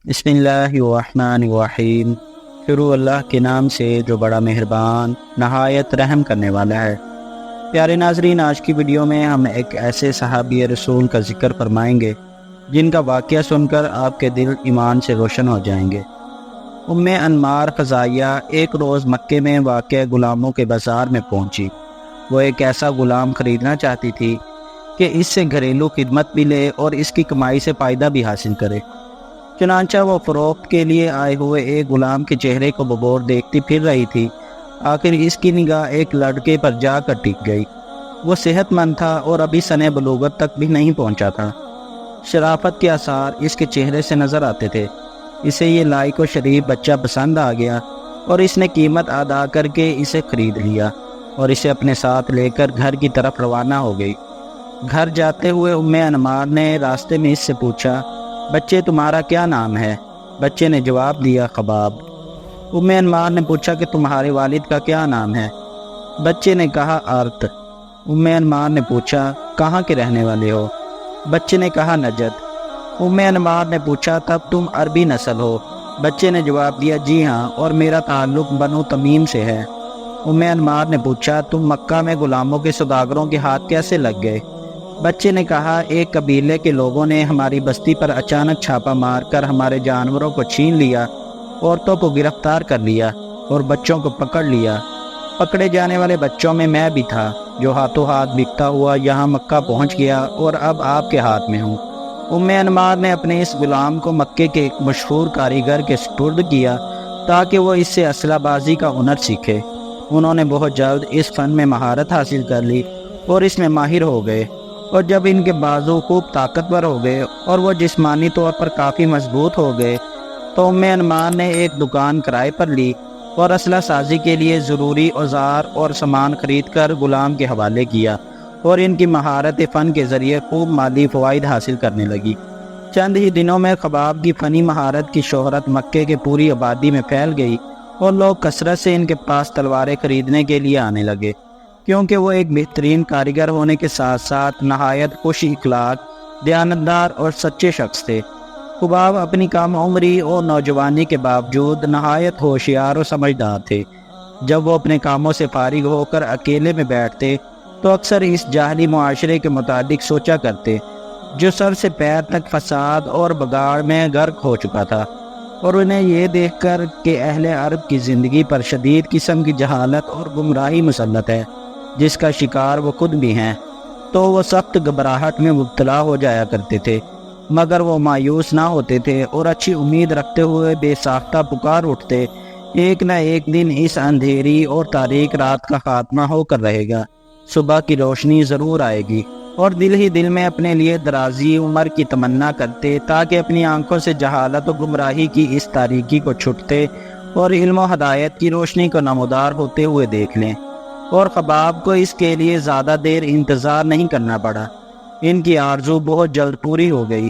بسم اللہ الرحمن الرحیم۔ شروع اللہ کے نام سے جو بڑا مہربان نہایت رحم کرنے والا ہے۔ پیارے ناظرین، آج کی ویڈیو میں ہم ایک ایسے صحابی رسول کا ذکر فرمائیں گے جن کا واقعہ سن کر آپ کے دل ایمان سے روشن ہو جائیں گے۔ ام انمار خزائیہ ایک روز مکے میں واقع غلاموں کے بازار میں پہنچی۔ وہ ایک ایسا غلام خریدنا چاہتی تھی کہ اس سے گھریلو خدمت بھی لے اور اس کی کمائی سے فائدہ بھی حاصل کرے۔ چنانچہ وہ فروخت کے لیے آئے ہوئے ایک غلام کے چہرے کو بغور دیکھتی پھر رہی تھی۔ آخر اس کی نگاہ ایک لڑکے پر جا کر ٹک گئی۔ وہ صحت مند تھا اور ابھی سن بلوغت تک بھی نہیں پہنچا تھا۔ شرافت کے آثار اس کے چہرے سے نظر آتے تھے۔ اسے یہ لائق و شریف بچہ پسند آ گیا اور اس نے قیمت ادا کر کے اسے خرید لیا اور اسے اپنے ساتھ لے کر گھر کی طرف روانہ ہو گئی۔ گھر جاتے ہوئے ام انمار نے راستے میں اس سے پوچھا، بچے تمہارا کیا نام ہے؟ بچے نے جواب دیا، خباب۔ ام انمار نے پوچھا کہ تمہارے والد کا کیا نام ہے؟ بچے نے کہا، آرت۔ ام انمار نے پوچھا، کہاں کے رہنے والے ہو؟ بچے نے کہا، نجد۔ ام انمار نے پوچھا، تب تم عربی نسل ہو؟ بچے نے جواب دیا، جی ہاں، اور میرا تعلق بنو تمیم سے ہے۔ ام انمار نے پوچھا، تم مکہ میں غلاموں کے سوداگروں کے ہاتھ کیسے لگ گئے؟ بچے نے کہا، ایک قبیلے کے لوگوں نے ہماری بستی پر اچانک چھاپا مار کر ہمارے جانوروں کو چھین لیا، عورتوں کو گرفتار کر لیا اور بچوں کو پکڑ لیا۔ پکڑے جانے والے بچوں میں میں بھی تھا، جو ہاتھوں ہاتھ بکتا ہوا یہاں مکہ پہنچ گیا اور اب آپ کے ہاتھ میں ہوں۔ ام انمار نے اپنے اس غلام کو مکے کے ایک مشہور کاریگر کے سپرد کیا تاکہ وہ اس سے اسلحہ بازی کا ہنر سیکھے۔ انہوں نے بہت جلد اس فن میں مہارت حاصل کر لی اور اس میں ماہر ہو گئے، اور جب ان کے بازو خوب طاقتور ہو گئے اور وہ جسمانی طور پر کافی مضبوط ہو گئے تو ام انمار نے ایک دکان کرائے پر لی اور اسلحہ سازی کے لیے ضروری اوزار اور سامان خرید کر غلام کے حوالے کیا، اور ان کی مہارت فن کے ذریعے خوب مالی فوائد حاصل کرنے لگی۔ چند ہی دنوں میں خباب کی فنی مہارت کی شہرت مکے کے پوری آبادی میں پھیل گئی اور لوگ کثرت سے ان کے پاس تلواریں خریدنے کے لیے آنے لگے، کیونکہ وہ ایک بہترین کاریگر ہونے کے ساتھ ساتھ نہایت خوش اخلاق، دیانتدار اور سچے شخص تھے۔ خباب اپنی کم عمری اور نوجوانی کے باوجود نہایت ہوشیار اور سمجھدار تھے۔ جب وہ اپنے کاموں سے فارغ ہو کر اکیلے میں بیٹھتے تو اکثر اس جاہلی معاشرے کے متعلق سوچا کرتے، جو سر سے پیر تک فساد اور بگاڑ میں غرق ہو چکا تھا، اور انہیں یہ دیکھ کر کہ اہل عرب کی زندگی پر شدید قسم کی جہالت اور گمراہی مسلط ہے، جس کا شکار وہ خود بھی ہیں، تو وہ سخت گھبراہٹ میں مبتلا ہو جایا کرتے تھے، مگر وہ مایوس نہ ہوتے تھے اور اچھی امید رکھتے ہوئے بے ساختہ پکار اٹھتے، ایک نہ ایک دن اس اندھیری اور تاریک رات کا خاتمہ ہو کر رہے گا، صبح کی روشنی ضرور آئے گی، اور دل ہی دل میں اپنے لیے درازی عمر کی تمنا کرتے تاکہ اپنی آنکھوں سے جہالت و گمراہی کی اس تاریکی کو چھٹتے اور علم و ہدایت کی روشنی کو نمودار ہوتے ہوئے دیکھ لیں۔ اور خباب کو اس کے لیے زیادہ دیر انتظار نہیں کرنا پڑا۔ ان کی آرزو بہت جلد پوری ہو گئی۔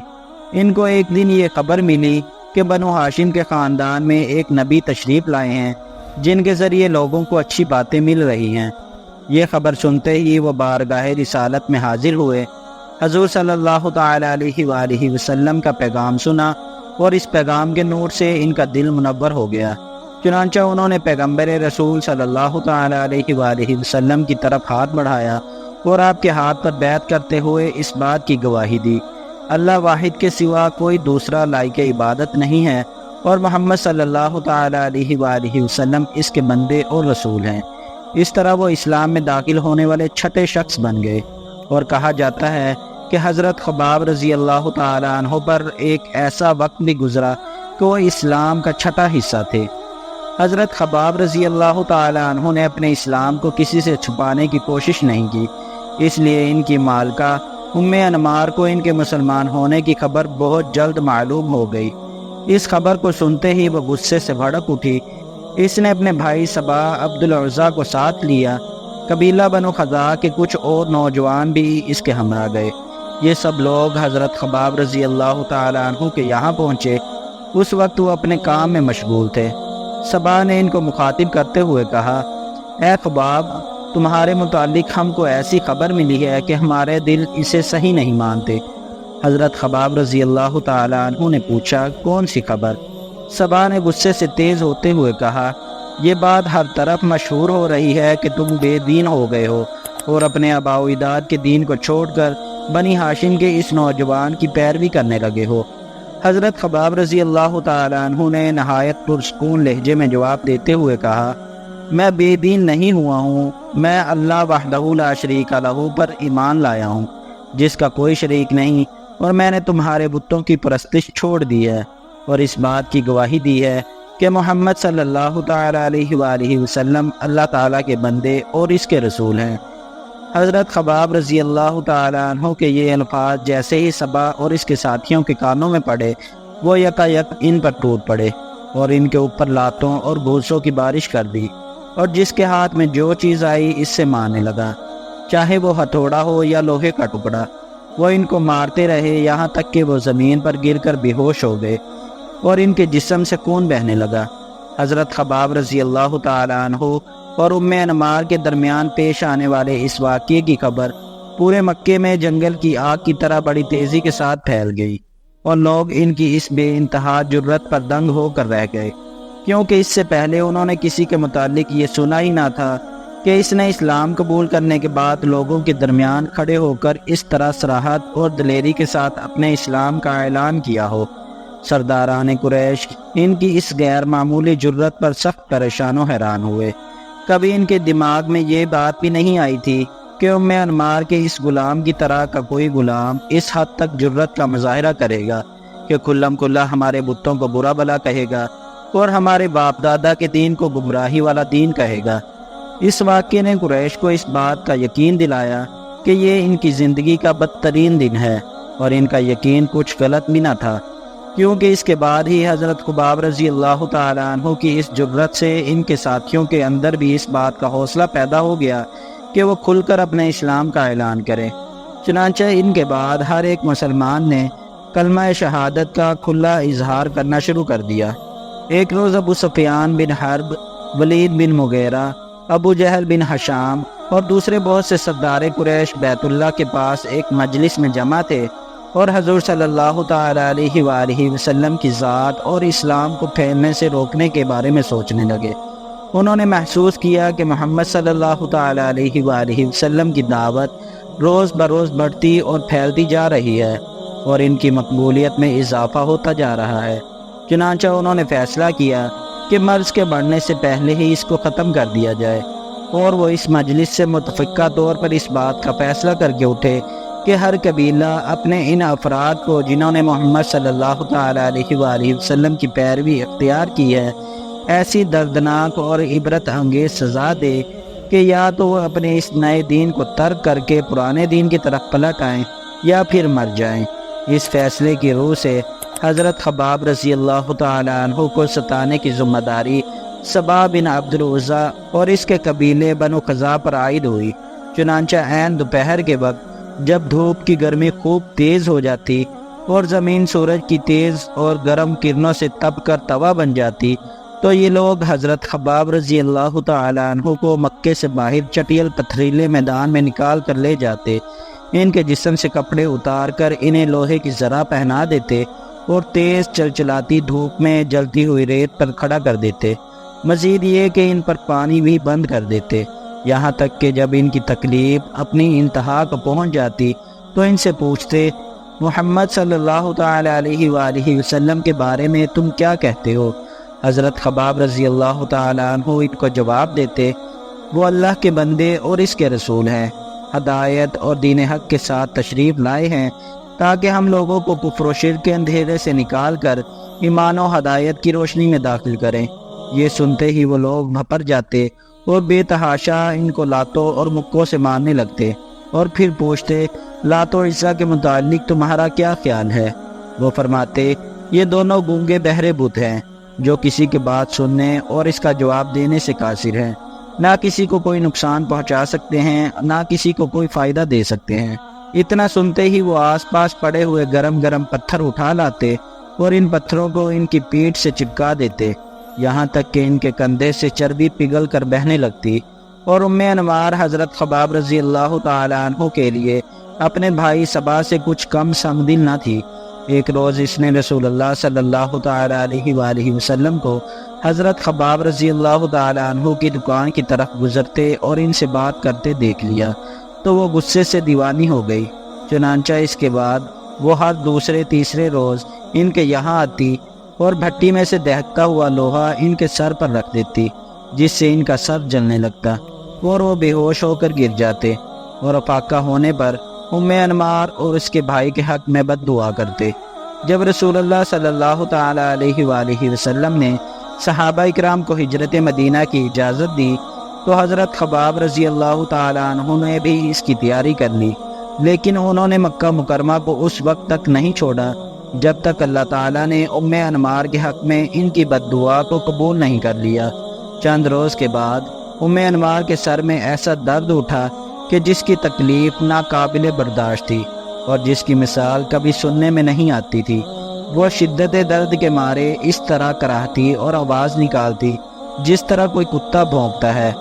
ان کو ایک دن یہ خبر ملی کہ بنو ہاشم کے خاندان میں ایک نبی تشریف لائے ہیں، جن کے ذریعے لوگوں کو اچھی باتیں مل رہی ہیں۔ یہ خبر سنتے ہی وہ بارگاہ رسالت میں حاضر ہوئے، حضور صلی اللہ تعالی علیہ وآلہ وسلم کا پیغام سنا اور اس پیغام کے نور سے ان کا دل منور ہو گیا۔ چنانچہ انہوں نے پیغمبر رسول صلی اللہ تعالی علیہ وآلہ وسلم کی طرف ہاتھ بڑھایا اور آپ کے ہاتھ پر بیعت کرتے ہوئے اس بات کی گواہی دی، اللہ واحد کے سوا کوئی دوسرا لائق عبادت نہیں ہے، اور محمد صلی اللہ تعالی علیہ وآلہ وسلم اس کے بندے اور رسول ہیں۔ اس طرح وہ اسلام میں داخل ہونے والے چھٹے شخص بن گئے، اور کہا جاتا ہے کہ حضرت خباب رضی اللہ تعالی عنہ پر ایک ایسا وقت بھی گزرا کہ وہ اسلام کا چھٹا حصہ تھے۔ حضرت خباب رضی اللہ تعالی عنہ نے اپنے اسلام کو کسی سے چھپانے کی کوشش نہیں کی، اس لیے ان کی مالکہ ام انمار کو ان کے مسلمان ہونے کی خبر بہت جلد معلوم ہو گئی۔ اس خبر کو سنتے ہی وہ غصے سے بھڑک اٹھی۔ اس نے اپنے بھائی صبا عبد العزیٰ کو ساتھ لیا۔ قبیلہ بنو خزاعہ کے کچھ اور نوجوان بھی اس کے ہمراہ گئے۔ یہ سب لوگ حضرت خباب رضی اللہ تعالی عنہ کے یہاں پہنچے۔ اس وقت وہ اپنے کام میں مشغول تھے۔ صبا نے ان کو مخاطب کرتے ہوئے کہا، اے خباب، تمہارے متعلق ہم کو ایسی خبر ملی ہے کہ ہمارے دل اسے صحیح نہیں مانتے۔ حضرت خباب رضی اللہ تعالیٰ عنہ نے پوچھا کون سی خبر؟ صبا نے غصے سے تیز ہوتے ہوئے کہا یہ بات ہر طرف مشہور ہو رہی ہے کہ تم بے دین ہو گئے ہو اور اپنے آباء و اجداد کے دین کو چھوڑ کر بنی ہاشم کے اس نوجوان کی پیروی کرنے لگے ہو۔ حضرت خباب رضی اللہ تعالیٰ عنہ نے نہایت پرسکون لہجے میں جواب دیتے ہوئے کہا میں بے دین نہیں ہوا ہوں، میں اللہ وحدہ لا شریک لہ پر ایمان لایا ہوں جس کا کوئی شریک نہیں، اور میں نے تمہارے بتوں کی پرستش چھوڑ دی ہے اور اس بات کی گواہی دی ہے کہ محمد صلی اللہ تعالیٰ علیہ وآلہ وسلم اللہ تعالیٰ کے بندے اور اس کے رسول ہیں۔ حضرت خباب رضی اللہ تعالیٰ عنہ کے یہ الفاظ جیسے ہی صبا اور اس کے ساتھیوں کے کانوں میں پڑے وہ یکایک ان پر ٹوٹ پڑے اور ان کے اوپر لاتوں اور بھوسوں کی بارش کر دی، اور جس کے ہاتھ میں جو چیز آئی اس سے مارنے لگا، چاہے وہ ہتھوڑا ہو یا لوہے کا ٹکڑا۔ وہ ان کو مارتے رہے یہاں تک کہ وہ زمین پر گر کر بے ہوش ہو گئے اور ان کے جسم سے خون بہنے لگا۔ حضرت خباب رضی اللہ تعالیٰ عنہ اور ام انمار کے درمیان پیش آنے والے اس واقعے کی خبر پورے مکے میں جنگل کی آگ کی طرح بڑی تیزی کے ساتھ پھیل گئی، اور لوگ ان کی اس بے انتہا جرت پر دنگ ہو کر رہ گئے، کیونکہ اس سے پہلے انہوں نے کسی کے متعلق یہ سنا ہی نہ تھا کہ اس نے اسلام قبول کرنے کے بعد لوگوں کے درمیان کھڑے ہو کر اس طرح صراحت اور دلیری کے ساتھ اپنے اسلام کا اعلان کیا ہو۔ سرداران قریش ان کی اس غیر معمولی جرت پر سخت پریشان و حیران ہوئے۔ کبھی ان کے دماغ میں یہ بات بھی نہیں آئی تھی کہ ام انمار کے اس غلام کی طرح کا کوئی غلام اس حد تک جرت کا مظاہرہ کرے گا کہ کھلم کھلا ہمارے بتوں کو برا بلا کہے گا اور ہمارے باپ دادا کے دین کو گمراہی والا دین کہے گا۔ اس واقعے نے قریش کو اس بات کا یقین دلایا کہ یہ ان کی زندگی کا بدترین دن ہے، اور ان کا یقین کچھ غلط بھی نہ تھا، کیونکہ اس کے بعد ہی حضرت خباب رضی اللہ تعالیٰ عنہ کی اس جرت سے ان کے ساتھیوں کے اندر بھی اس بات کا حوصلہ پیدا ہو گیا کہ وہ کھل کر اپنے اسلام کا اعلان کریں۔ چنانچہ ان کے بعد ہر ایک مسلمان نے کلمہ شہادت کا کھلا اظہار کرنا شروع کر دیا۔ ایک روز ابو سفیان بن حرب، ولید بن مغیرہ، ابو جہل بن حشام اور دوسرے بہت سے سردار قریش بیت اللہ کے پاس ایک مجلس میں جمع تھے اور حضور صلی اللہ تعالیٰ علیہ وآلہ وسلم کی ذات اور اسلام کو پھیلنے سے روکنے کے بارے میں سوچنے لگے۔ انہوں نے محسوس کیا کہ محمد صلی اللہ تعالیٰ علیہ وآلہ وسلم کی دعوت روز بروز بڑھتی اور پھیلتی جا رہی ہے اور ان کی مقبولیت میں اضافہ ہوتا جا رہا ہے۔ چنانچہ انہوں نے فیصلہ کیا کہ مرض کے بڑھنے سے پہلے ہی اس کو ختم کر دیا جائے، اور وہ اس مجلس سے متفقہ طور پر اس بات کا فیصلہ کر کے اٹھے کہ ہر قبیلہ اپنے ان افراد کو جنہوں نے محمد صلی اللہ تعالیٰ علیہ وآلہ وسلم کی پیروی اختیار کی ہے ایسی دردناک اور عبرت انگیز سزا دے کہ یا تو وہ اپنے اس نئے دین کو ترک کر کے پرانے دین کی طرف پلٹ آئیں یا پھر مر جائیں۔ اس فیصلے کی روح سے حضرت خباب رضی اللہ تعالیٰ عنہ کو ستانے کی ذمہ داری صبا بن عبد العزیٰ اور اس کے قبیلے بنو خزاع پر عائد ہوئی۔ چنانچہ عین دوپہر کے وقت جب دھوپ کی گرمی خوب تیز ہو جاتی اور زمین سورج کی تیز اور گرم کرنوں سے تپ کر توا بن جاتی، تو یہ لوگ حضرت خباب رضی اللہ تعالیٰ عنہ کو مکے سے باہر چٹیل پتھریلے میدان میں نکال کر لے جاتے، ان کے جسم سے کپڑے اتار کر انہیں لوہے کی ذرہ پہنا دیتے اور تیز چلچلاتی دھوپ میں جلتی ہوئی ریت پر کھڑا کر دیتے۔ مزید یہ کہ ان پر پانی بھی بند کر دیتے، یہاں تک کہ جب ان کی تکلیف اپنی انتہا کو پہنچ جاتی تو ان سے پوچھتے محمد صلی اللہ تعالیٰ علیہ وآلہ وسلم کے بارے میں تم کیا کہتے ہو؟ حضرت خباب رضی اللہ تعالیٰ عنہ ان کو جواب دیتے وہ اللہ کے بندے اور اس کے رسول ہیں، ہدایت اور دین حق کے ساتھ تشریف لائے ہیں تاکہ ہم لوگوں کو کفر و شرک کے اندھیرے سے نکال کر ایمان و ہدایت کی روشنی میں داخل کریں۔ یہ سنتے ہی وہ لوگ بھپر جاتے اور بے تحاشا ان کو لاتوں اور مکوں سے مارنے لگتے اور پھر پوچھتے لات و عزیٰ کے متعلق تمہارا کیا خیال ہے؟ وہ فرماتے یہ دونوں گونگے بہرے بت ہیں جو کسی کی بات سننے اور اس کا جواب دینے سے قاصر ہیں، نہ کسی کو کوئی نقصان پہنچا سکتے ہیں نہ کسی کو کوئی فائدہ دے سکتے ہیں۔ اتنا سنتے ہی وہ آس پاس پڑے ہوئے گرم گرم پتھر اٹھا لاتے اور ان پتھروں کو ان کی پیٹھ سے چپکا دیتے، یہاں تک کہ ان کے کندھے سے چربی پگھل کر بہنے لگتی، اور ام انمار حضرت خباب رضی اللہ تعالیٰ عنہ کے لیے اپنے بھائی صبا سے کچھ کم سنگ دل نہ تھی۔ ایک روز اس نے رسول اللہ صلی اللہ تعالی علیہ وآلہ وسلم کو حضرت خباب رضی اللہ تعالی عنہ کی دکان کی طرف گزرتے اور ان سے بات کرتے دیکھ لیا تو وہ غصے سے دیوانی ہو گئی۔ چنانچہ اس کے بعد وہ ہر دوسرے تیسرے روز ان کے یہاں آتی اور بھٹی میں سے دہکتا ہوا لوہا ان کے سر پر رکھ دیتی، جس سے ان کا سر جلنے لگتا اور وہ بے ہوش ہو کر گر جاتے، اور افاقہ ہونے پر انمار اور اس کے بھائی کے حق میں بد دعا کرتے۔ جب رسول اللہ صلی اللہ تعالی علیہ وآلہ وسلم نے صحابہ اکرام کو ہجرت مدینہ کی اجازت دی تو حضرت خباب رضی اللہ تعالی عنہ نے بھی اس کی تیاری کر لی، لیکن انہوں نے مکہ مکرمہ کو اس وقت تک نہیں چھوڑا جب تک اللہ تعالیٰ نے انمار کے حق میں ان کی بد دعا کو قبول نہیں کر لیا۔ چند روز کے بعد انمار کے سر میں ایسا درد اٹھا کہ جس کی تکلیف ناقابل برداشت تھی اور جس کی مثال کبھی سننے میں نہیں آتی تھی۔ وہ شدت درد کے مارے اس طرح کراہتی اور آواز نکالتی جس طرح کوئی کتا بھونکتا ہے۔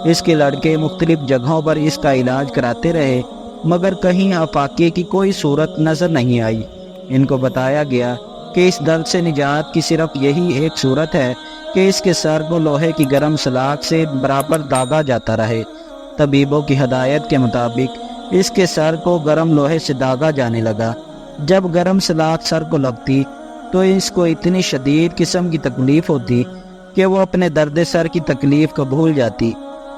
اس کے لڑکے مختلف جگہوں پر اس کا علاج کراتے رہے مگر کہیں افاقے کی کوئی صورت نظر نہیں آئی۔ ان کو بتایا گیا کہ اس درد سے نجات کی صرف یہی ایک صورت ہے کہ اس کے سر کو لوہے کی گرم سلاخ سے برابر داغا جاتا رہے۔ طبیبوں کی ہدایت کے مطابق اس کے سر کو گرم لوہے سے داغا جانے لگا۔ جب گرم سلاخ سر کو لگتی تو اس کو اتنی شدید قسم کی تکلیف ہوتی کہ وہ اپنے درد سر کی تکلیف کو بھول جاتی۔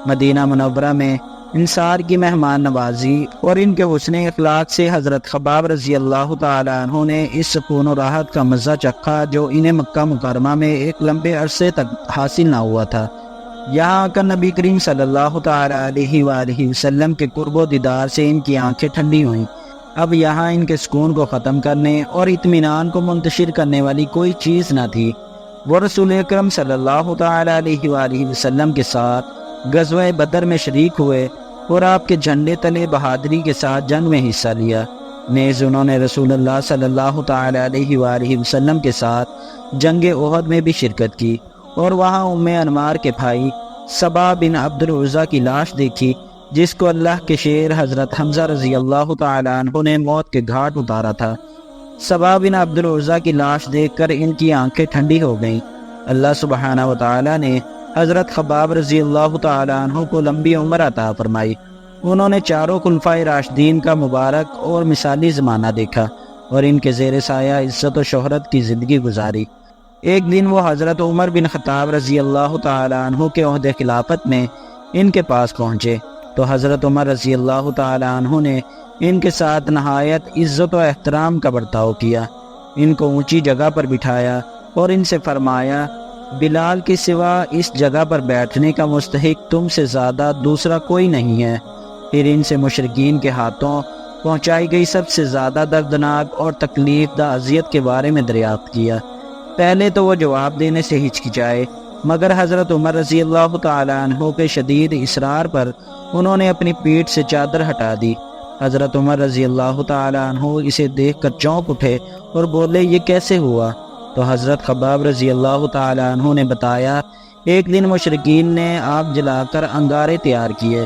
مدینہ منورہ میں انصار کی مہمان نوازی اور ان کے حسن اخلاق سے حضرت خباب رضی اللہ تعالی عنہ نے اس سکون و راحت کا مزہ چکھا جو انہیں مکہ مکرمہ میں ایک لمبے عرصے تک حاصل نہ ہوا تھا۔ یہاں آ کر نبی کریم صلی اللہ تعالی علیہ وآلہ وسلم کے قرب و دیدار سے ان کی آنکھیں ٹھنڈی ہوئیں۔ اب یہاں ان کے سکون کو ختم کرنے اور اطمینان کو منتشر کرنے والی کوئی چیز نہ تھی۔ وہ رسول اکرم صلی اللہ تعالی علیہ وآلہ وسلم کے ساتھ غزوہ بدر میں شریک ہوئے اور آپ کے جھنڈے تلے بہادری کے ساتھ جنگ میں حصہ لیا۔ نیز انہوں نے رسول اللہ صلی اللہ تعالی علیہ وآلہ وسلم کے ساتھ جنگ احد میں بھی شرکت کی اور وہاں انمار کے بھائی صبا بن عبد العزیٰ کی لاش دیکھی جس کو اللہ کے شیر حضرت حمزہ رضی اللہ تعالی عنہ نے موت کے گھاٹ اتارا تھا۔ صبا بن عبد العزیٰ کی لاش دیکھ کر ان کی آنکھیں ٹھنڈی ہو گئیں۔ اللہ سبحانہ و تعالی نے حضرت خباب رضی اللہ تعالی عنہ کو لمبی عمر عطا فرمائی۔ انہوں نے چاروں خلفائے راشدین کا مبارک اور مثالی زمانہ دیکھا اور ان کے زیر سایہ عزت و شہرت کی زندگی گزاری۔ ایک دن وہ حضرت عمر بن خطاب رضی اللہ تعالی عنہ کے عہد خلافت میں ان کے پاس پہنچے تو حضرت عمر رضی اللہ تعالی عنہ نے ان کے ساتھ نہایت عزت و احترام کا برتاؤ کیا۔ ان کو اونچی جگہ پر بٹھایا اور ان سے فرمایا، بلال کے سوا اس جگہ پر بیٹھنے کا مستحق تم سے زیادہ دوسرا کوئی نہیں ہے۔ پھر ان سے مشرکین کے ہاتھوں پہنچائی گئی سب سے زیادہ دردناک اور تکلیف دہ اذیت کے بارے میں دریافت کیا۔ پہلے تو وہ جواب دینے سے ہچکچائے مگر حضرت عمر رضی اللہ تعالی عنہ کے شدید اصرار پر انہوں نے اپنی پیٹھ سے چادر ہٹا دی۔ حضرت عمر رضی اللہ تعالی عنہ اسے دیکھ کر چونک اٹھے اور بولے، یہ کیسے ہوا؟ تو حضرت خباب رضی اللہ تعالی عنہ نے بتایا، ایک دن مشرکین نے آگ جلا کر انگارے تیار کیے،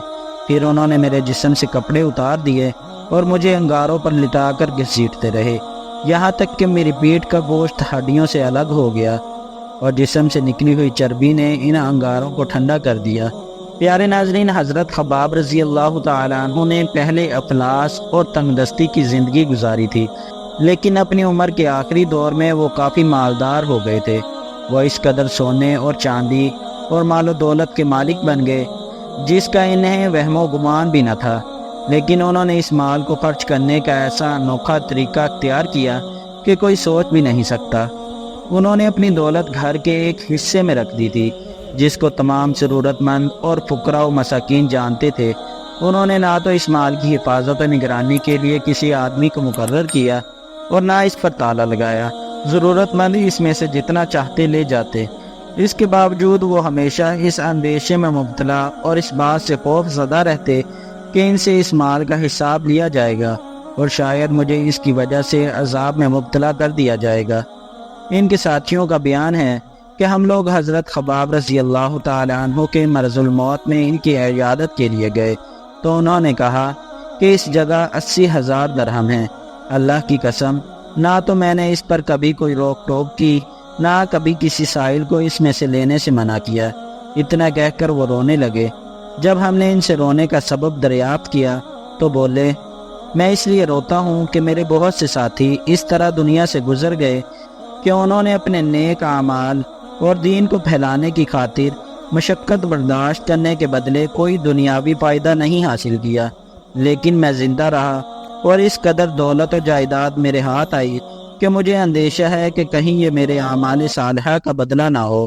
پھر انہوں نے میرے جسم سے کپڑے اتار دیے اور مجھے انگاروں پر لٹا کر گھسیٹتے رہے، یہاں تک کہ میری پیٹھ کا گوشت ہڈیوں سے الگ ہو گیا اور جسم سے نکلی ہوئی چربی نے ان انگاروں کو ٹھنڈا کر دیا۔ پیارے ناظرین، حضرت خباب رضی اللہ تعالی عنہ نے پہلے افلاس اور تنگ دستی کی زندگی گزاری تھی، لیکن اپنی عمر کے آخری دور میں وہ کافی مالدار ہو گئے تھے۔ وہ اس قدر سونے اور چاندی اور مال و دولت کے مالک بن گئے جس کا انہیں وہم و گمان بھی نہ تھا، لیکن انہوں نے اس مال کو خرچ کرنے کا ایسا انوکھا طریقہ اختیار کیا کہ کوئی سوچ بھی نہیں سکتا۔ انہوں نے اپنی دولت گھر کے ایک حصے میں رکھ دی تھی جس کو تمام ضرورت مند اور فقراء و مساکین جانتے تھے۔ انہوں نے نہ تو اس مال کی حفاظت و نگرانی کے لیے کسی آدمی کو مقرر کیا اور نہ اس پر تالا لگایا، ضرورت مند اس میں سے جتنا چاہتے لے جاتے۔ اس کے باوجود وہ ہمیشہ اس اندیشے میں مبتلا اور اس بات سے خوف زدہ رہتے کہ ان سے اس مال کا حساب لیا جائے گا اور شاید مجھے اس کی وجہ سے عذاب میں مبتلا کر دیا جائے گا۔ ان کے ساتھیوں کا بیان ہے کہ ہم لوگ حضرت خباب رضی اللہ تعالی عنہ کے مرض الموت میں ان کی عیادت کے لیے گئے تو انہوں نے کہا کہ اس جگہ 80,000 درہم ہیں۔ اللہ کی قسم، نہ تو میں نے اس پر کبھی کوئی روک ٹوک کی، نہ کبھی کسی سائل کو اس میں سے لینے سے منع کیا۔ اتنا کہہ کر وہ رونے لگے۔ جب ہم نے ان سے رونے کا سبب دریافت کیا تو بولے، میں اس لیے روتا ہوں کہ میرے بہت سے ساتھی اس طرح دنیا سے گزر گئے کہ انہوں نے اپنے نیک اعمال اور دین کو پھیلانے کی خاطر مشقت برداشت کرنے کے بدلے کوئی دنیاوی فائدہ نہیں حاصل کیا، لیکن میں زندہ رہا اور اس قدر دولت و جائیداد میرے ہاتھ آئی کہ مجھے اندیشہ ہے کہ کہیں یہ میرے اعمال صالحہ کا بدلہ نہ ہو۔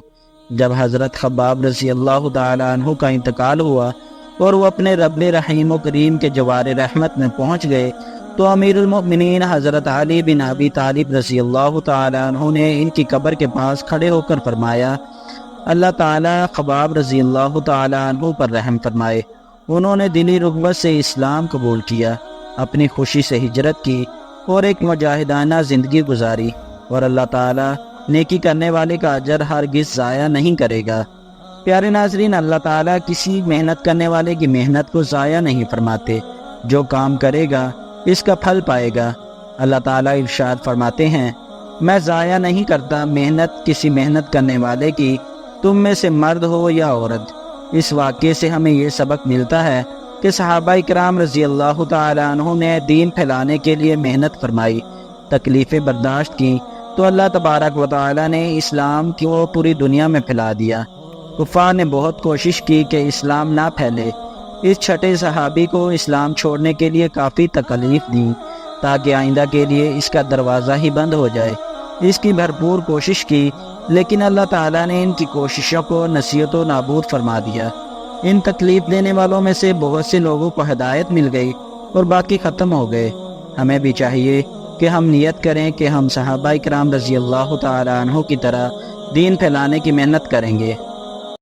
جب حضرت خباب رضی اللہ تعالیٰ عنہ کا انتقال ہوا اور وہ اپنے رب رحیم و کریم کے جوار رحمت میں پہنچ گئے تو امیر المؤمنین حضرت علی بن ابی طالب رضی اللہ تعالیٰ عنہ نے ان کی قبر کے پاس کھڑے ہو کر فرمایا، اللہ تعالیٰ خباب رضی اللہ تعالیٰ عنہ پر رحم فرمائے۔ انہوں نے دلی رغبت سے اسلام قبول کیا، اپنی خوشی سے ہجرت کی اور ایک مجاہدانہ زندگی گزاری، اور اللہ تعالیٰ نیکی کرنے والے کا اجر ہرگز ضائع نہیں کرے گا۔ پیارے ناظرین، اللہ تعالیٰ کسی محنت کرنے والے کی محنت کو ضائع نہیں فرماتے۔ جو کام کرے گا اس کا پھل پائے گا۔ اللہ تعالیٰ ارشاد فرماتے ہیں، میں ضائع نہیں کرتا محنت کسی محنت کرنے والے کی، تم میں سے مرد ہو یا عورت۔ اس واقعے سے ہمیں یہ سبق ملتا ہے کہ صحابہ کرام رضی اللہ تعالیٰ عنہ نے دین پھیلانے کے لیے محنت فرمائی، تکلیفیں برداشت کی، تو اللہ تبارک و تعالیٰ نے اسلام کو پوری دنیا میں پھیلا دیا۔ کفار نے بہت کوشش کی کہ اسلام نہ پھیلے۔ اس چھٹے صحابی کو اسلام چھوڑنے کے لیے کافی تکلیف دی تاکہ آئندہ کے لیے اس کا دروازہ ہی بند ہو جائے۔ اس کی بھرپور کوشش کی، لیکن اللہ تعالیٰ نے ان کی کوششوں کو نصیحت و نابود فرما دیا۔ ان تکلیف دینے والوں میں سے بہت سے لوگوں کو ہدایت مل گئی اور باقی ختم ہو گئے۔ ہمیں بھی چاہیے کہ ہم نیت کریں کہ ہم صحابہ کرام رضی اللہ تعالیٰ عنہ کی طرح دین پھیلانے کی محنت کریں گے۔